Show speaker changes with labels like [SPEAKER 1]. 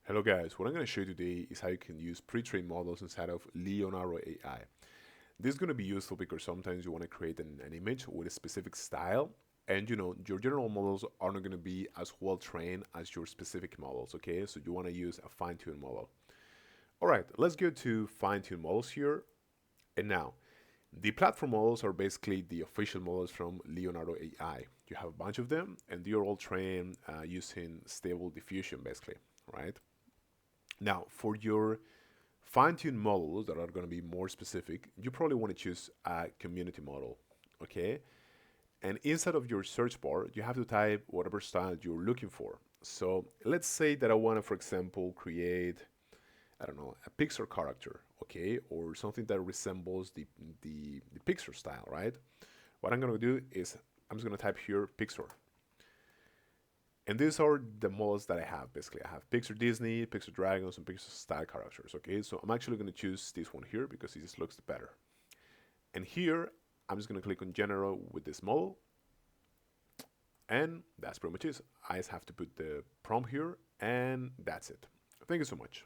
[SPEAKER 1] Hello guys, what I'm going to show you today is how you can use pre-trained models inside of Leonardo AI. This is going to be useful because sometimes you want to create an image with a specific style, and your general models are not going to be as well trained as your specific models, okay? So you want to use a fine-tuned model. All right, let's go to fine-tuned models here. And now, the platform models are basically the official models from Leonardo AI. You have a bunch of them, and they are all trained using stable diffusion, basically, right? Now, for your fine-tuned models that are going to be more specific, you probably want to choose a community model, okay? And inside of your search bar, you have to type whatever style you're looking for. So let's say that I want to, for example, create, I don't know, a Pixar character, okay? Or something that resembles the Pixar style, right? What I'm going to do is I'm just going to type here Pixar. And these are the models that I have, basically. I have Pixar Disney, Pixar Dragons, and Pixar style characters, okay? So I'm actually going to choose this one here because it just looks better. And here, I'm just going to click on General with this model. And that's pretty much it. I just have to put the prompt here, and that's it. Thank you so much.